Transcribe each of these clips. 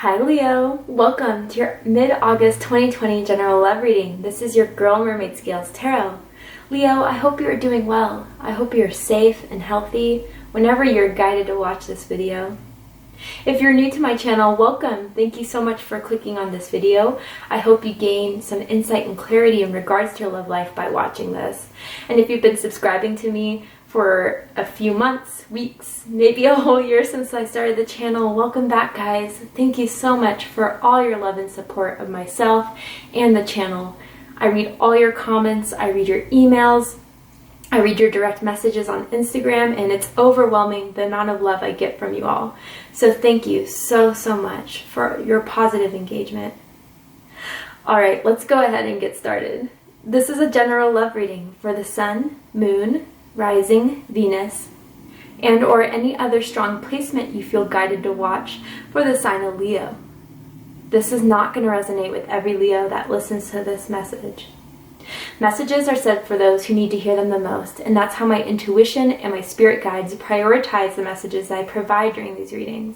Hi Leo, welcome to your mid-August 2020 general love reading. This is your Girl Mermaid Scales Tarot. Leo, I hope you are doing well. I hope you're safe and healthy whenever you're guided to watch this video. If you're new to my channel, welcome. Thank you so much for clicking on this video. I hope you gain some insight and clarity in regards to your love life by watching this. And if you've been subscribing to me for a few months, weeks, maybe a whole year since I started the channel, welcome back, guys. Thank you so much for all your love and support of myself and the channel. I read all your comments, I read your emails, I read your direct messages on Instagram, and it's overwhelming the amount of love I get from you all. So thank you so much for your positive engagement. Alright, let's go ahead and get started. This is a general love reading for the Sun, Moon, Rising, Venus, and or any other strong placement you feel guided to watch for the sign of Leo. This is not going to resonate with every Leo that listens to this message. Messages are said for those who need to hear them the most, and that's how my intuition and my spirit guides prioritize the messages that I provide during these readings.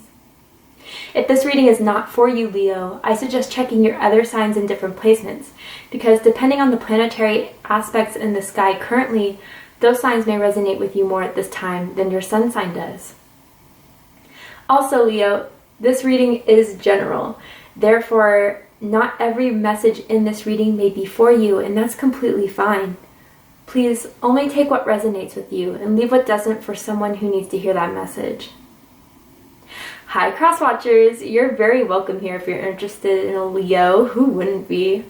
If this reading is not for you, Leo, I suggest checking your other signs in different placements, because depending on the planetary aspects in the sky currently, those signs may resonate with you more at this time than your sun sign does. Also, Leo, this reading is general. Therefore, not every message in this reading may be for you, and that's completely fine. Please only take what resonates with you and leave what doesn't for someone who needs to hear that message. Hi, Cross Watchers. You're very welcome here if you're interested in a Leo. Who wouldn't be?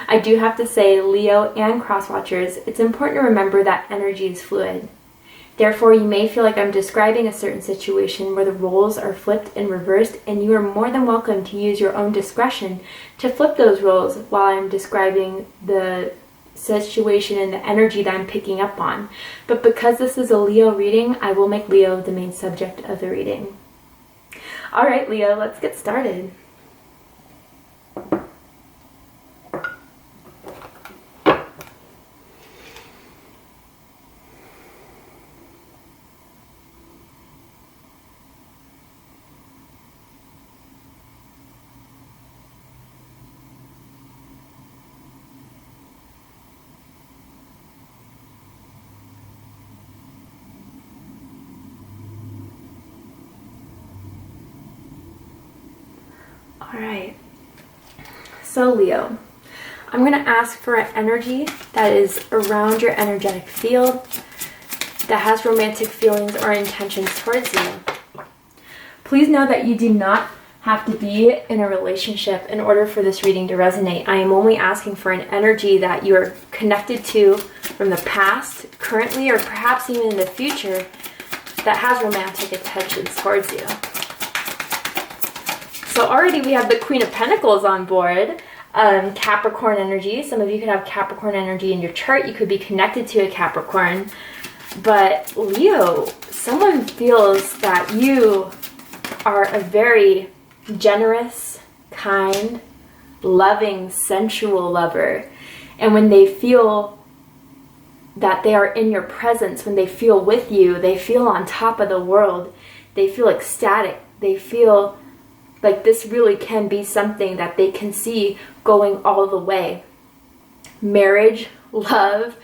I do have to say, Leo and Cross Watchers, it's important to remember that energy is fluid. Therefore, you may feel like I'm describing a certain situation where the roles are flipped and reversed, and you are more than welcome to use your own discretion to flip those roles while I'm describing the situation and the energy that I'm picking up on. But because this is a Leo reading, I will make Leo the main subject of the reading. Alright, Leo, let's get started. Alright, so Leo, I'm going to ask for an energy that is around your energetic field, that has romantic feelings or intentions towards you. Please know that you do not have to be in a relationship in order for this reading to resonate. I am only asking for an energy that you are connected to from the past, currently, or perhaps even in the future that has romantic intentions towards you. So already we have the Queen of Pentacles on board, Capricorn energy. Some of you could have Capricorn energy in your chart. You could be connected to a Capricorn. But Leo, someone feels that you are a very generous, kind, loving, sensual lover. And when they feel that they are in your presence, when they feel with you, they feel on top of the world. They feel ecstatic. They feel like this really can be something that they can see going all the way. Marriage, love,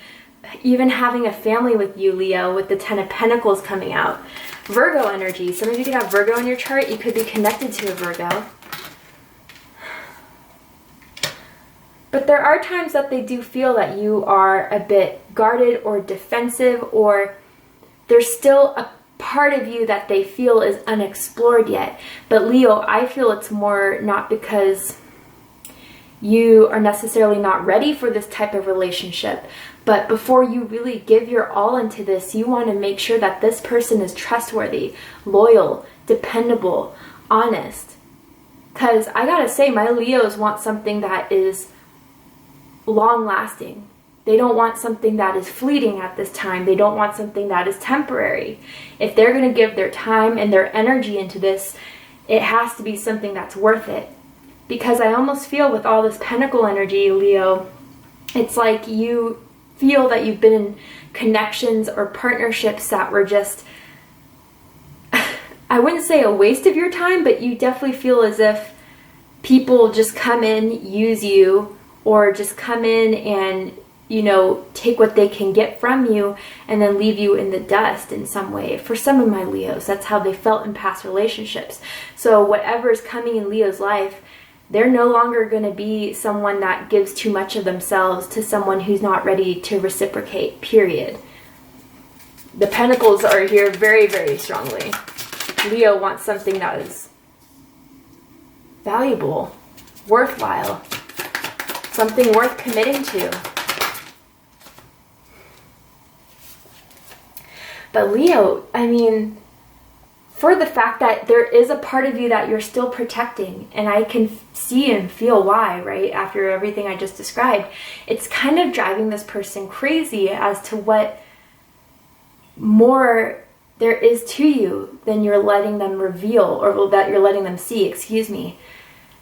even having a family with you, Leo, with the Ten of Pentacles coming out. Virgo energy. Some of you could have Virgo in your chart. You could be connected to a Virgo. But there are times that they do feel that you are a bit guarded or defensive, or there's still a part of you that they feel is unexplored yet. But Leo, I feel it's more not because you are necessarily not ready for this type of relationship, but before you really give your all into this, you want to make sure that this person is trustworthy, loyal, dependable, honest. Because I gotta say, my Leos want something that is long-lasting. They don't want something that is fleeting at this time. They don't want something that is temporary. If they're going to give their time and their energy into this, it has to be something that's worth it. Because I almost feel with all this Pentacle energy, Leo, it's like you feel that you've been in connections or partnerships that were just, I wouldn't say a waste of your time, but you definitely feel as if people just come in, use you, or just come in and, you know, take what they can get from you and then leave you in the dust in some way. For some of my Leos, that's how they felt in past relationships. So whatever is coming in Leo's life, they're no longer going to be someone that gives too much of themselves to someone who's not ready to reciprocate, period. The Pentacles are here very, very strongly. Leo wants something that is valuable, worthwhile, something worth committing to. But Leo, I mean, for the fact that there is a part of you that you're still protecting, and I can see and feel why, right, after everything I just described, it's kind of driving this person crazy as to what more there is to you than you're letting them reveal, or that you're letting them see, excuse me.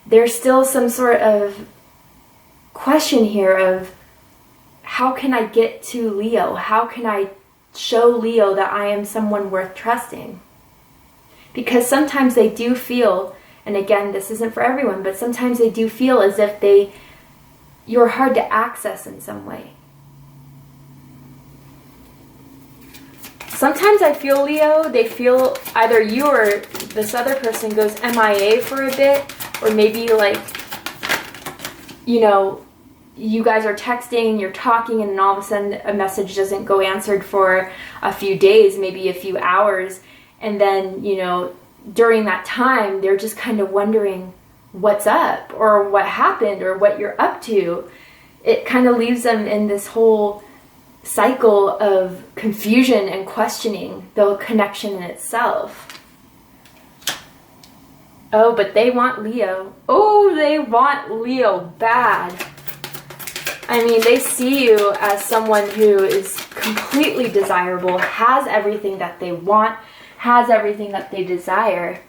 There's still some sort of question here of, how can I get to Leo? How can I show Leo that I am someone worth trusting? Because sometimes they do feel, and again, this isn't for everyone, but sometimes they do feel as if you're hard to access in some way. Sometimes I feel, Leo, they feel either you or this other person goes MIA for a bit, or maybe like, you know, you guys are texting, you're talking, and then all of a sudden a message doesn't go answered for a few days, maybe a few hours, and then, you know, during that time, they're just kind of wondering what's up, or what happened, or what you're up to. It kind of leaves them in this whole cycle of confusion and questioning the connection in itself. Oh, but they want Leo. Oh, they want Leo bad. I mean, they see you as someone who is completely desirable, has everything that they want, has everything that they desire.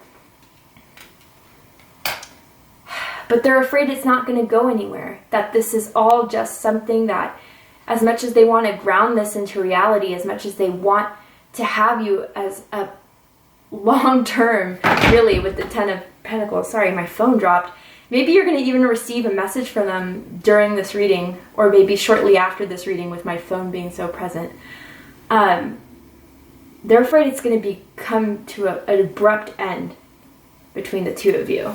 But they're afraid it's not going to go anywhere, that this is all just something that, as much as they want to ground this into reality, as much as they want to have you as a long term, really, with the Ten of Pentacles. Sorry, my phone dropped. Maybe you're going to even receive a message from them during this reading, or maybe shortly after this reading with my phone being so present. They're afraid it's going to come to an abrupt end between the two of you.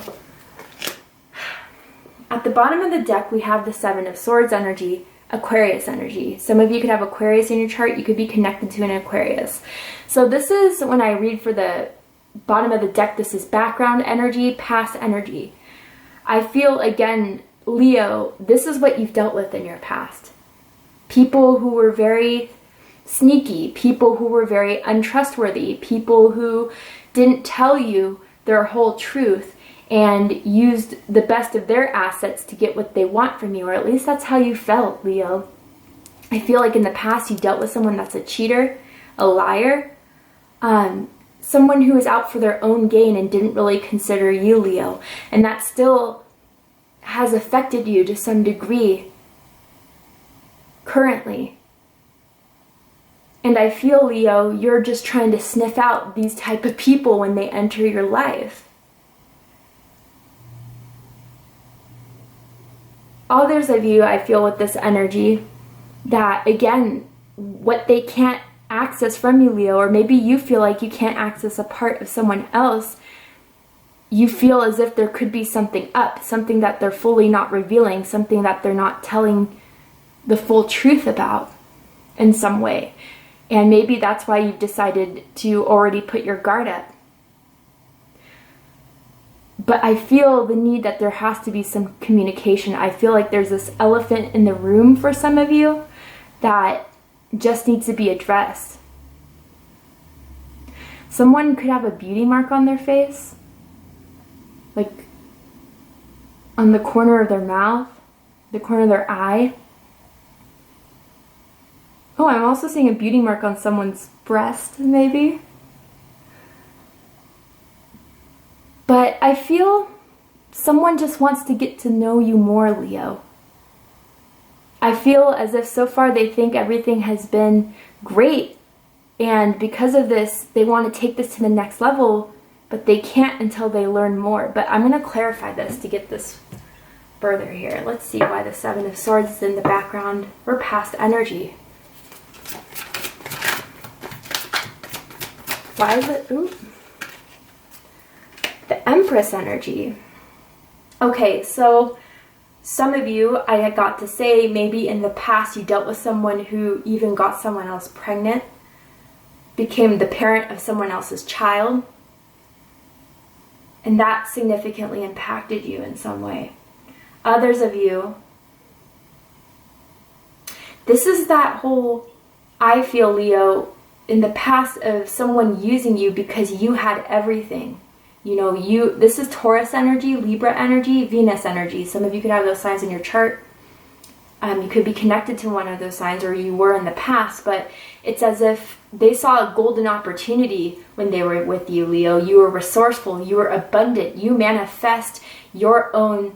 At the bottom of the deck, we have the Seven of Swords energy, Aquarius energy. Some of you could have Aquarius in your chart. You could be connected to an Aquarius. So this is, when I read for the bottom of the deck, this is background energy, past energy. I feel, again, Leo, this is what you've dealt with in your past. People who were very sneaky, people who were very untrustworthy, people who didn't tell you their whole truth and used the best of their assets to get what they want from you, or at least that's how you felt, Leo. I feel like in the past you dealt with someone that's a cheater, a liar, someone who was out for their own gain and didn't really consider you, Leo. And that still has affected you to some degree currently. And I feel, Leo, you're just trying to sniff out these type of people when they enter your life. Others of you, I feel with this energy, that again, what they can't access from you, Leo, or maybe you feel like you can't access a part of someone else, you feel as if there could be something up, something that they're fully not revealing, something that they're not telling the full truth about in some way. And maybe that's why you've decided to already put your guard up. But I feel the need that there has to be some communication. I feel like there's this elephant in the room for some of you that just needs to be addressed. Someone could have a beauty mark on their face, like on the corner of their mouth, the corner of their eye. Oh, I'm also seeing a beauty mark on someone's breast, maybe. But I feel someone just wants to get to know you more, Leo. I feel as if so far they think everything has been great. And because of this, they want to take this to the next level but they can't until they learn more. But I'm going to clarify this to get this further here. Let's see why the Seven of Swords is in the background. We're past energy. Why is it? Ooh. The Empress energy. Okay, so some of you, I got to say, maybe in the past you dealt with someone who even got someone else pregnant, became the parent of someone else's child, and that significantly impacted you in some way. Others of you, this is that whole, I feel, Leo, in the past of someone using you because you had everything. You know, this is Taurus energy, Libra energy, Venus energy. Some of you could have those signs in your chart. You could be connected to one of those signs, or you were in the past, but it's as if they saw a golden opportunity when they were with you, Leo. You were resourceful, you were abundant, you manifest your own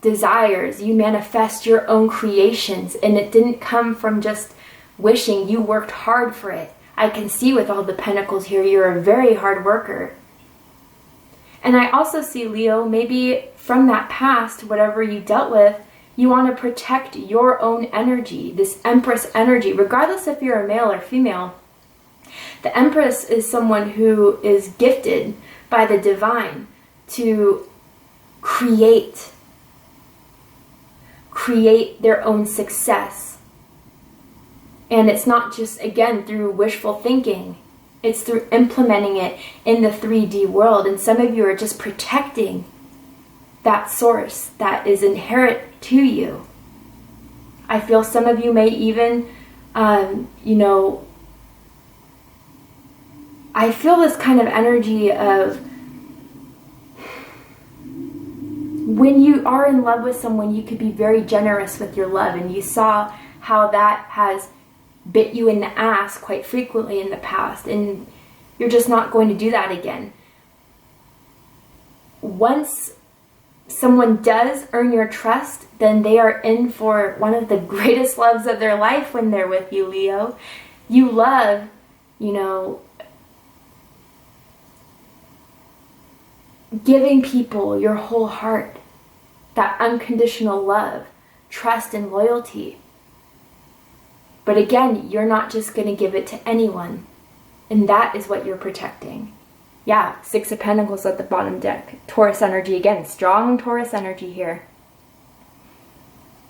desires, you manifest your own creations, and it didn't come from just wishing. You worked hard for it. I can see with all the pentacles here, you're a very hard worker. And I also see, Leo, maybe from that past, whatever you dealt with, you want to protect your own energy, this Empress energy, regardless if you're a male or female. The Empress is someone who is gifted by the divine to create their own success. And it's not just, again, through wishful thinking. It's through implementing it in the 3D world. And some of you are just protecting that source that is inherent to you. I feel some of you may even, you know, I feel this kind of energy of when you are in love with someone, you could be very generous with your love. And you saw how that has bit you in the ass quite frequently in the past, and you're just not going to do that again. Once someone does earn your trust, then they are in for one of the greatest loves of their life when they're with you, Leo. You love, you know, giving people your whole heart, that unconditional love, trust, and loyalty. But again, you're not just going to give it to anyone. And that is what you're protecting. Yeah, Six of Pentacles at the bottom deck. Taurus energy again. Strong Taurus energy here.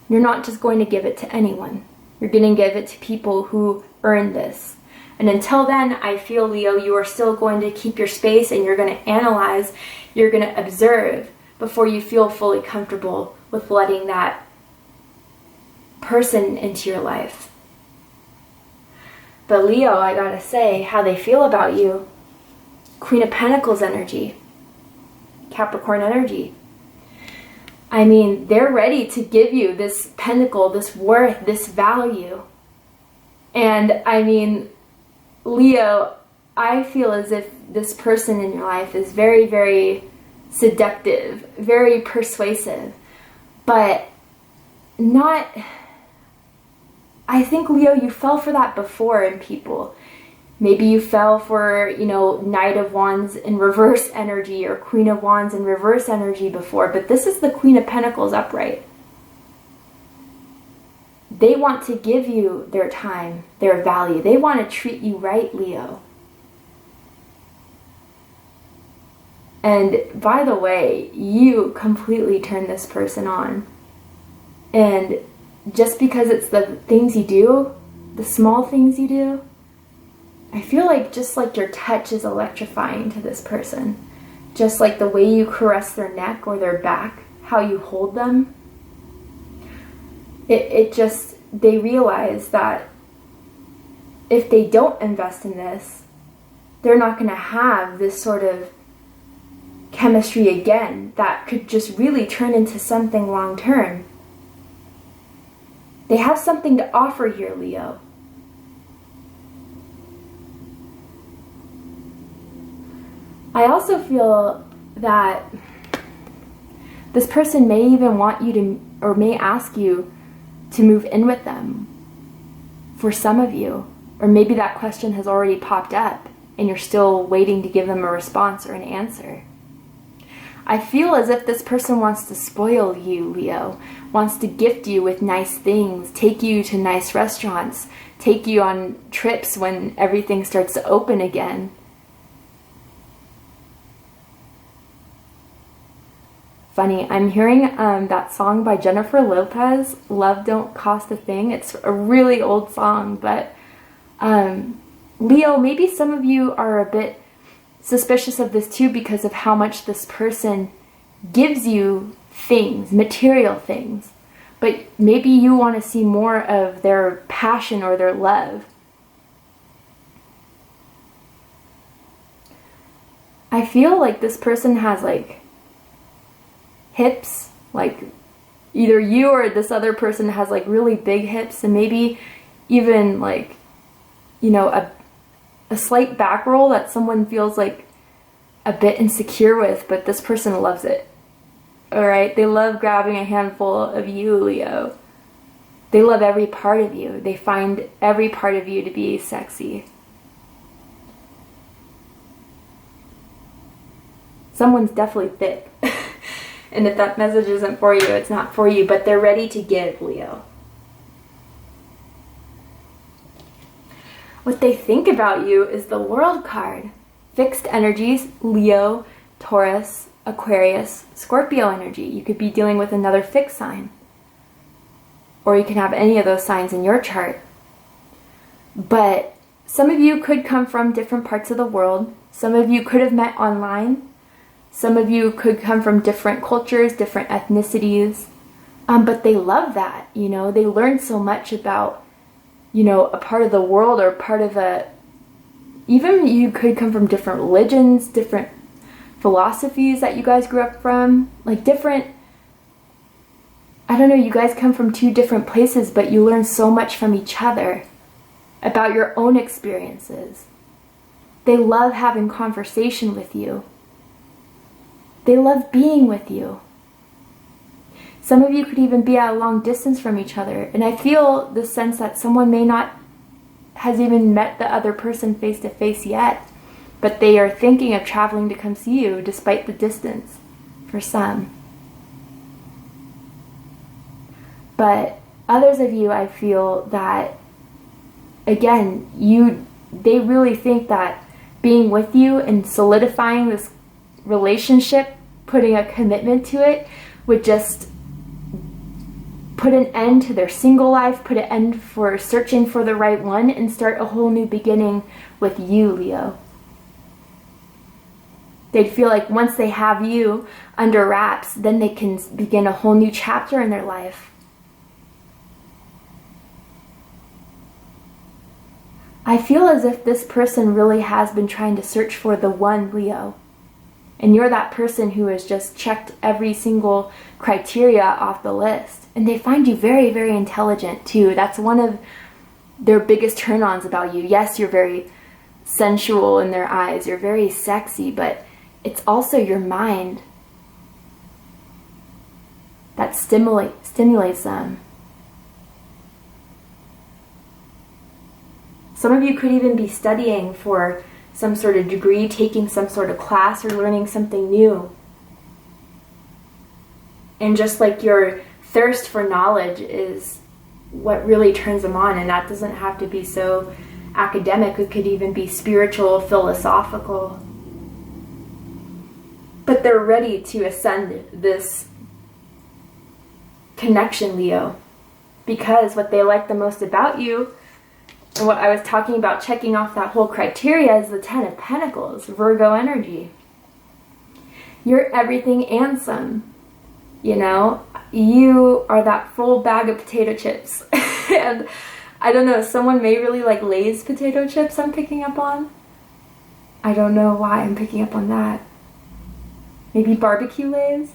You're not just going to give it to anyone. You're going to give it to people who earn this. And until then, I feel, Leo, you are still going to keep your space, and you're going to analyze, you're going to observe before you feel fully comfortable with letting that person into your life. But Leo, I gotta say, how they feel about you. Queen of Pentacles energy. Capricorn energy. I mean, they're ready to give you this pentacle, this worth, this value. And I mean, Leo, I feel as if this person in your life is very, very seductive, very persuasive, but not... I think, Leo, you fell for that before in people. Maybe you fell for, you know, Knight of Wands in reverse energy or Queen of Wands in reverse energy before, but this is the Queen of Pentacles upright. They want to give you their time, their value. They want to treat you right, Leo. And by the way, you completely turn this person on. And just because it's the things you do, the small things you do, I feel like just like your touch is electrifying to this person. Just like the way you caress their neck or their back, how you hold them. It just, they realize that if they don't invest in this, they're not going to have this sort of chemistry again that could just really turn into something long term. They have something to offer here, Leo. I also feel that this person may even want you to, or may ask you to move in with them for some of you. Or maybe that question has already popped up. and you're still waiting to give them a response or an answer. I feel as if this person wants to spoil you, Leo, wants to gift you with nice things, take you to nice restaurants, take you on trips when everything starts to open again. Funny, I'm hearing that song by Jennifer Lopez, Love Don't Cost a Thing. It's a really old song, but Leo, maybe some of you are a bit suspicious of this too because of how much this person gives you things, material things, but maybe you want to see more of their passion or their love. I feel like this person has like hips, like either you or this other person has like really big hips, and maybe even like, you know, a slight back roll that someone feels like a bit insecure with, but this person loves it. All right, they love grabbing a handful of you, Leo. They love every part of you. They find every part of you to be sexy. Someone's definitely thick. And if that message isn't for you, it's not for you, but they're ready to give, Leo. What they think about you is the World card. Fixed energies, Leo, Taurus, Aquarius, Scorpio energy. You could be dealing with another fixed sign. Or you can have any of those signs in your chart. But some of you could come from different parts of the world. Some of you could have met online. Some of you could come from different cultures, different ethnicities. But they love that, you know. They learn so much about, you know, a part of the world or part of a... Even you could come from different religions, different philosophies that you guys grew up from. Like different... I don't know, you guys come from two different places, but you learn so much from each other about your own experiences. They love having conversation with you. They love being with you. Some of you could even be at a long distance from each other. And I feel the sense that someone may not has even met the other person face to face yet, but they are thinking of traveling to come see you despite the distance for some. But others of you, I feel that, again, they really think that being with you and solidifying this relationship, putting a commitment to it, would just put an end to their single life, put an end for searching for the right one, and start a whole new beginning with you, Leo. They'd feel like once they have you under wraps, then they can begin a whole new chapter in their life. I feel as if this person really has been trying to search for the one, Leo. And you're that person who has just checked every single criteria off the list. And they find you very, very intelligent too. That's one of their biggest turn-ons about you. Yes, you're very sensual in their eyes. You're very sexy, but it's also your mind that stimulates them. Some of you could even be studying for some sort of degree, taking some sort of class, or learning something new. And just like your thirst for knowledge is what really turns them on, and that doesn't have to be so academic. It could even be spiritual, philosophical. But they're ready to ascend this connection, Leo, because what they like the most about you, and what I was talking about, checking off that whole criteria, is the Ten of Pentacles, Virgo energy. You're everything and some. You know, you are that full bag of potato chips. And I don't know, someone may really like Lay's potato chips I'm picking up on. I don't know why I'm picking up on that. Maybe barbecue Lay's?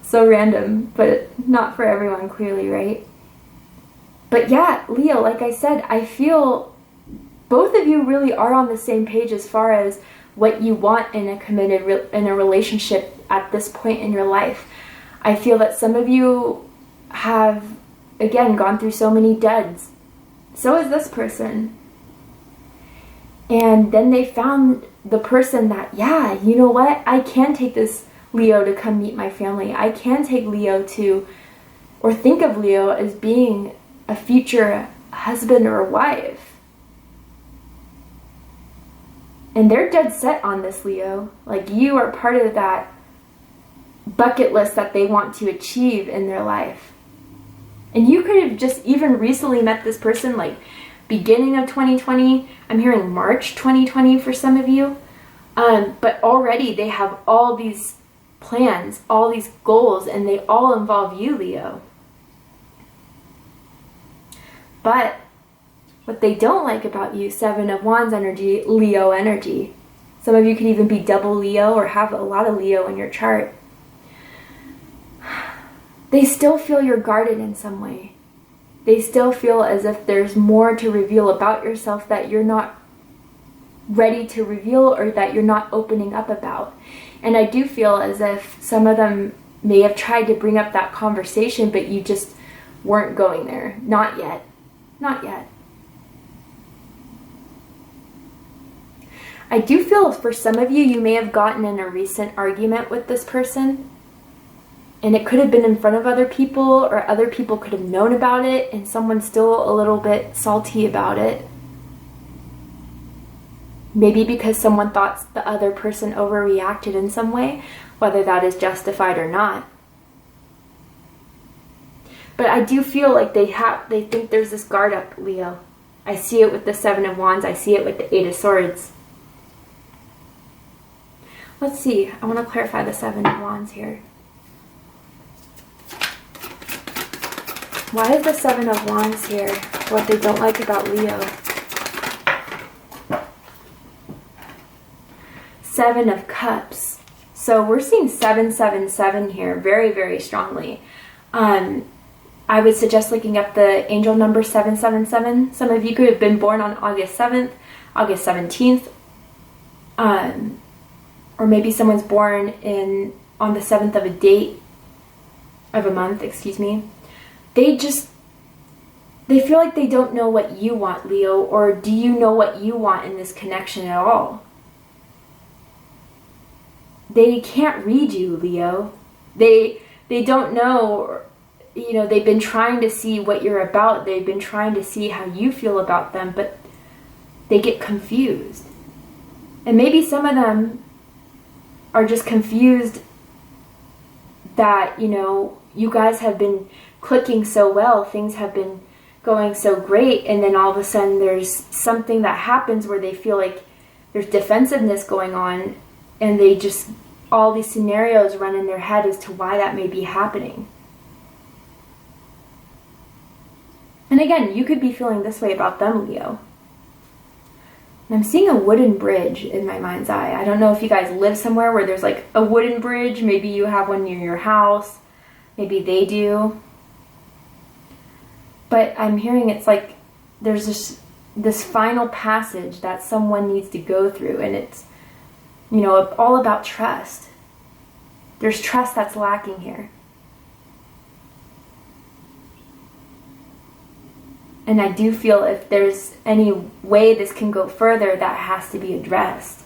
So random, but not for everyone, clearly, right? But yeah, Leo, like I said, I feel both of you really are on the same page as far as what you want in a relationship at this point in your life. I feel that some of you have, again, gone through so many duds. So is this person. And then they found the person that, yeah, you know what? I can take this Leo to come meet my family. I can take Leo to, or think of Leo as being a future husband or wife. And they're dead set on this, Leo. Like, you are part of that bucket list that they want to achieve in their life. And you could have just even recently met this person, like beginning of 2020. I'm hearing March 2020 for some of you. But already they have all these plans, all these goals, and they all involve you, Leo. But what they don't like about you, Seven of Wands energy, Leo energy. Some of you could even be double Leo or have a lot of Leo in your chart. They still feel you're guarded in some way. They still feel as if there's more to reveal about yourself that you're not ready to reveal or that you're not opening up about. And I do feel as if some of them may have tried to bring up that conversation, but you just weren't going there. Not yet. Not yet. I do feel for some of you, you may have gotten in a recent argument with this person. And it could have been in front of other people, or other people could have known about it, and someone's still a little bit salty about it. Maybe because someone thought the other person overreacted in some way, whether that is justified or not. But I do feel like they think there's this guard up, Leo. I see it with the Seven of Wands. I see it with the Eight of Swords. Let's see. I want to clarify the Seven of Wands here. Why is the Seven of Wands here? What they don't like about Leo. Seven of Cups. So we're seeing 777 here very, very strongly. I would suggest looking up the angel number 777. Some of you could have been born on August 7th, August 17th. Or maybe someone's born on the 7th of a month, excuse me. They feel like they don't know what you want, Leo, or do you know what you want in this connection at all? They can't read you, Leo. They don't know, you know, they've been trying to see what you're about. They've been trying to see how you feel about them, but they get confused. And maybe some of them are just confused that, you know, you guys have been clicking so well, things have been going so great, and then all of a sudden there's something that happens where they feel like there's defensiveness going on, and they just, all these scenarios run in their head as to why that may be happening. And again, you could be feeling this way about them, Leo. And I'm seeing a wooden bridge in my mind's eye. I don't know if you guys live somewhere where there's like a wooden bridge. Maybe you have one near your house. Maybe they do. But I'm hearing it's like there's this final passage that someone needs to go through, and it's, you know, all about trust. There's trust that's lacking here. And I do feel if there's any way this can go further, that has to be addressed.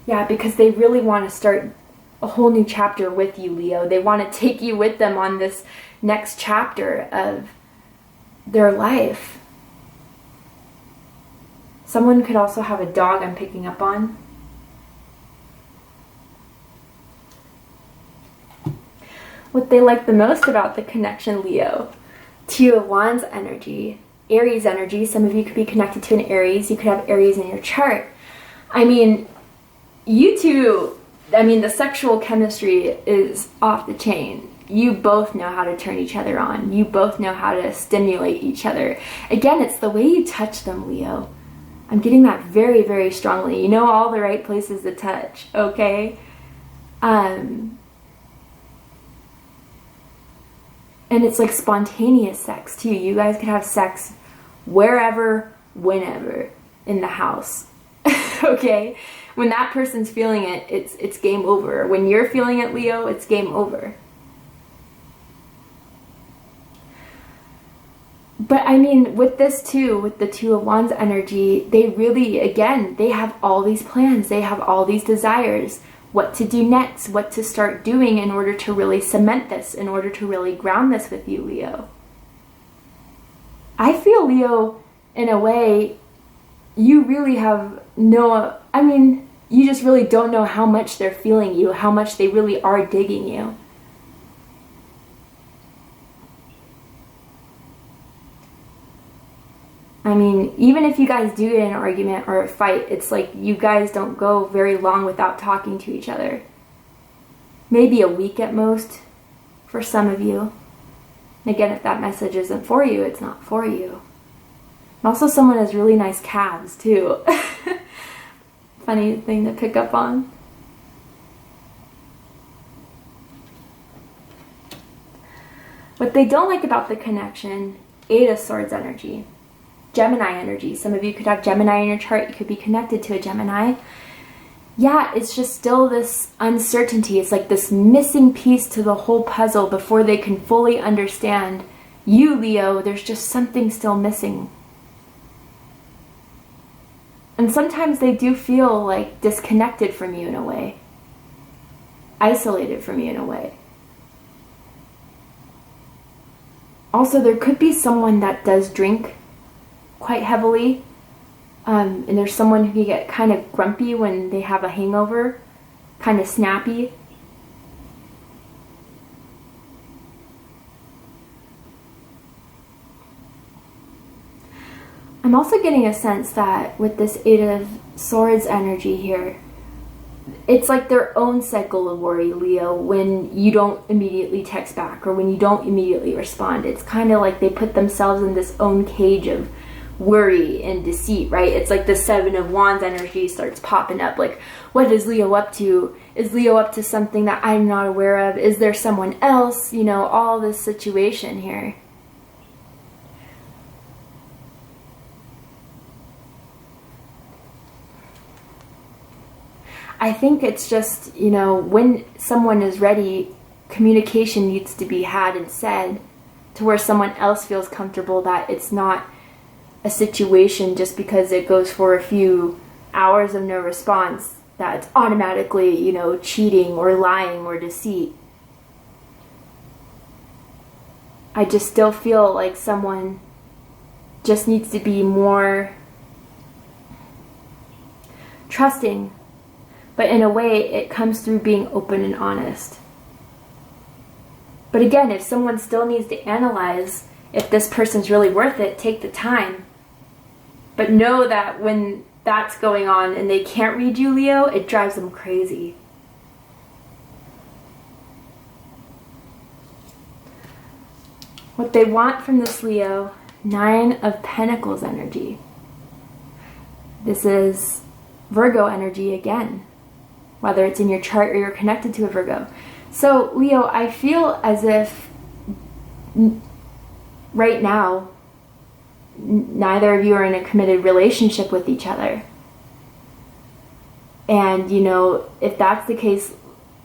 Yeah, because they really want to start a whole new chapter with you, Leo. They want to take you with them on this next chapter of their life. Someone could also have a dog I'm picking up on. What they like the most about the connection, Leo. Two of Wands energy, Aries energy. Some of you could be connected to an Aries. You could have Aries in your chart. I mean, you two, the sexual chemistry is off the chain. You both know how to turn each other on. You both know how to stimulate each other. Again, it's the way you touch them, Leo. I'm getting that very, very strongly. You know all the right places to touch, okay? And it's like spontaneous sex too. You guys could have sex wherever, whenever in the house. Okay? When that person's feeling it, it's game over. When you're feeling it, Leo, it's game over. But I mean, with this too, with the Two of Wands energy, they really, again, they have all these plans. They have all these desires. What to do next, what to start doing in order to really cement this, in order to really ground this with you, Leo. I feel, Leo, in a way, you really have no, I mean, you just really don't know how much they're feeling you, how much they really are digging you. I mean, even if you guys do get in an argument or a fight, it's like you guys don't go very long without talking to each other. Maybe a week at most for some of you. And again, if that message isn't for you, it's not for you. And also someone has really nice calves too. Funny thing to pick up on. What they don't like about the connection, Eight of Swords energy. Gemini energy. Some of you could have Gemini in your chart. You could be connected to a Gemini. Yeah, it's just still this uncertainty. It's like this missing piece to the whole puzzle before they can fully understand you, Leo. There's just something still missing. And sometimes they do feel like disconnected from you in a way. Isolated from you in a way. Also, there could be someone that does drink quite heavily, and there's someone who can get kind of grumpy when they have a hangover, kind of snappy. I'm also getting a sense that with this Eight of Swords energy here, it's like their own cycle of worry, Leo, when you don't immediately text back or when you don't immediately respond. It's kind of like they put themselves in this own cage of worry and deceit, right? It's like the Seven of Wands energy starts popping up. Like, what is Leo up to? Is Leo up to something that I'm not aware of? Is there someone else? You know, all this situation here. I think it's just, you know, when someone is ready, communication needs to be had and said to where someone else feels comfortable that it's not a situation just because it goes for a few hours of no response that it's automatically, you know, cheating or lying or deceit. I just still feel like someone just needs to be more trusting, but in a way it comes through being open and honest. But again, if someone still needs to analyze if this person's really worth it, take the time. But know that when that's going on and they can't read you, Leo, it drives them crazy. What they want from this Leo, Nine of Pentacles energy. This is Virgo energy again, whether it's in your chart or you're connected to a Virgo. So Leo, I feel as if right now, neither of you are in a committed relationship with each other. And, you know, if that's the case,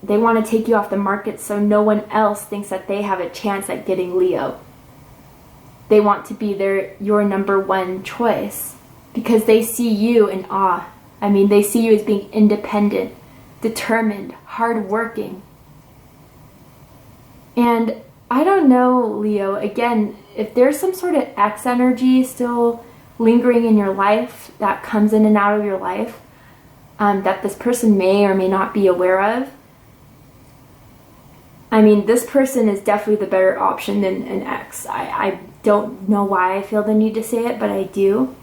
they want to take you off the market so no one else thinks that they have a chance at getting Leo. They want to be your number one choice because they see you in awe. I mean, they see you as being independent, determined, hardworking. And I don't know, Leo, again, if there's some sort of X energy still lingering in your life that comes in and out of your life, that this person may or may not be aware of, I mean, this person is definitely the better option than an X. I don't know why I feel the need to say it, but I do.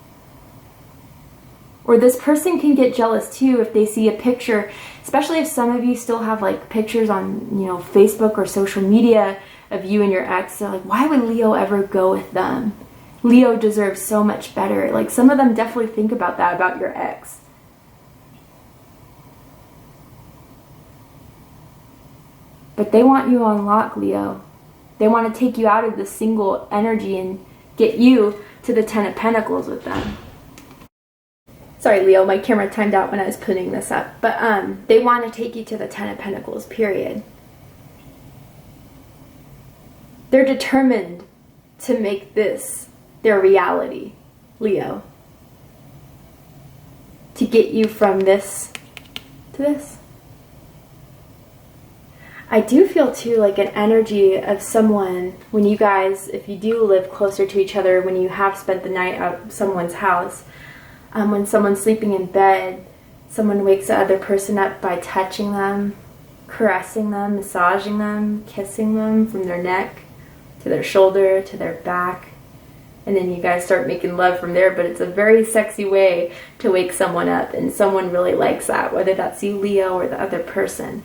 Or this person can get jealous too if they see a picture, especially if some of you still have like pictures on, you know, Facebook or social media of you and your ex. They're like, why would Leo ever go with them? Leo deserves so much better. Like, some of them definitely think about that about your ex. But they want you on lock, Leo. They want to take you out of the single energy and get you to the Ten of Pentacles with them. Sorry, Leo, my camera timed out when I was putting this up. But they want to take you to the Ten of Pentacles, period. They're determined to make this their reality, Leo, to get you from this to this. I do feel too like an energy of someone, when you guys, if you do live closer to each other, when you have spent the night at someone's house, when someone's sleeping in bed, someone wakes the other person up by touching them, caressing them, massaging them, kissing them from their neck to their shoulder to their back. And then you guys start making love from there, but it's a very sexy way to wake someone up, and someone really likes that, whether that's you, Leo, or the other person.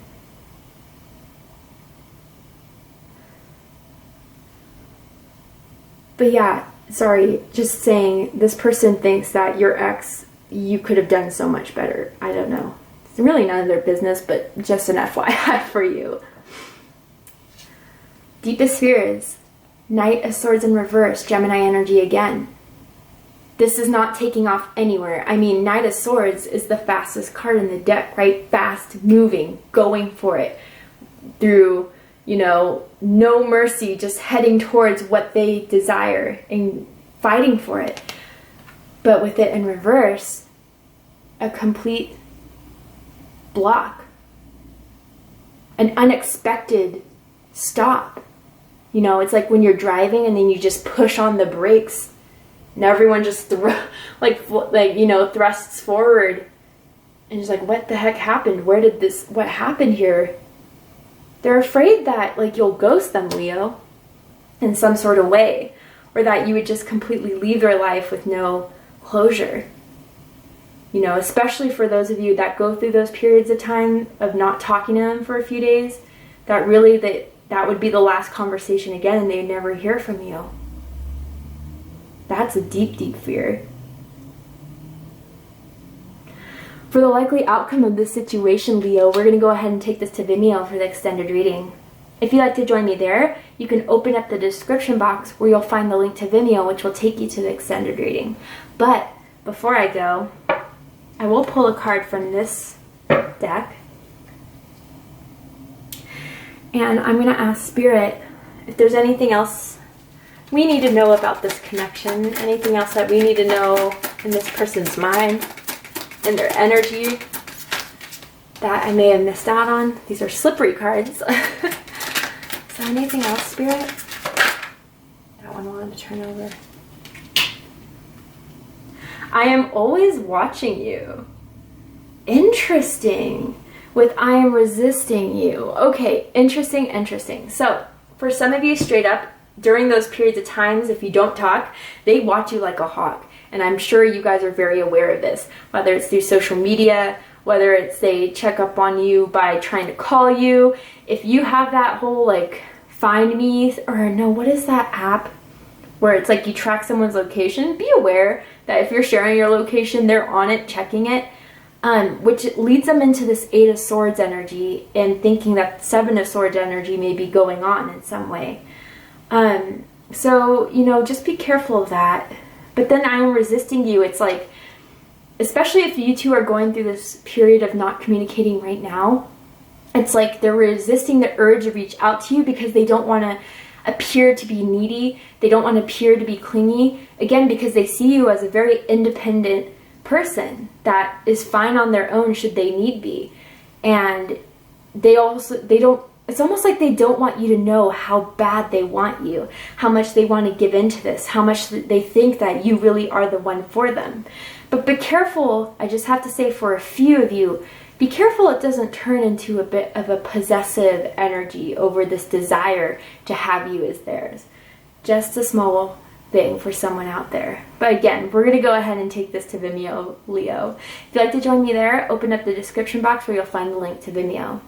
But yeah, sorry, just saying, this person thinks that your ex, you could have done so much better. I don't know. It's really none of their business, but just an FYI for you. Deepest fears. Knight of Swords in reverse, Gemini energy again. This is not taking off anywhere. I mean, Knight of Swords is the fastest card in the deck, right? Fast moving, going for it through, no mercy, just heading towards what they desire and fighting for it. But with it in reverse, a complete block, an unexpected stop. It's like when you're driving and then you just push on the brakes and everyone just thrusts forward, and just like, what the heck happened? What happened here? They're afraid that you'll ghost them, Leo, in some sort of way, or that you would just completely leave their life with no closure. Especially for those of you that go through those periods of time of not talking to them for a few days, that would be the last conversation again, and they'd never hear from you. That's a deep, deep fear. For the likely outcome of this situation, Leo, we're going to go ahead and take this to Vimeo for the extended reading. If you'd like to join me there, you can open up the description box where you'll find the link to Vimeo, which will take you to the extended reading. But before I go, I will pull a card from this deck. And I'm going to ask Spirit if there's anything else we need to know about this connection, anything else that we need to know in this person's mind, in their energy, that I may have missed out on. These are slippery cards. So anything else, Spirit? That one wanted to turn over. I am always watching you. Interesting. With I am resisting you. Okay, interesting. So, for some of you, straight up, during those periods of times, if you don't talk, they watch you like a hawk. And I'm sure you guys are very aware of this, whether it's through social media, whether it's they check up on you by trying to call you. If you have that whole find me, or no, what is that app where it's you track someone's location? Be aware that if you're sharing your location, they're on it, checking it. Which leads them into this 8 of Swords energy and thinking that 7 of Swords energy may be going on in some way. So, just be careful of that. But then I am resisting you. It's especially if you two are going through this period of not communicating right now, it's they're resisting the urge to reach out to you because they don't want to appear to be needy. They don't want to appear to be clingy. Again, because they see you as a very independent person that is fine on their own should they need be. And it's almost like they don't want you to know how bad they want you, how much they want to give into this, how much they think that you really are the one for them. But be careful, I just have to say for a few of you, be careful it doesn't turn into a bit of a possessive energy over this desire to have you as theirs. Just a small thing for someone out there. But again, we're going to go ahead and take this to Vimeo, Leo. If you'd like to join me there, open up the description box where you'll find the link to Vimeo.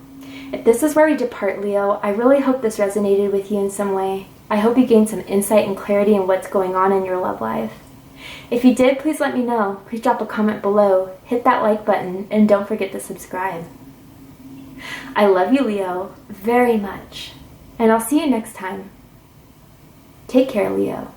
If this is where we depart, Leo, I really hope this resonated with you in some way. I hope you gained some insight and clarity in what's going on in your love life. If you did, please let me know. Please drop a comment below, hit that like button, and don't forget to subscribe. I love you, Leo, very much. And I'll see you next time. Take care, Leo.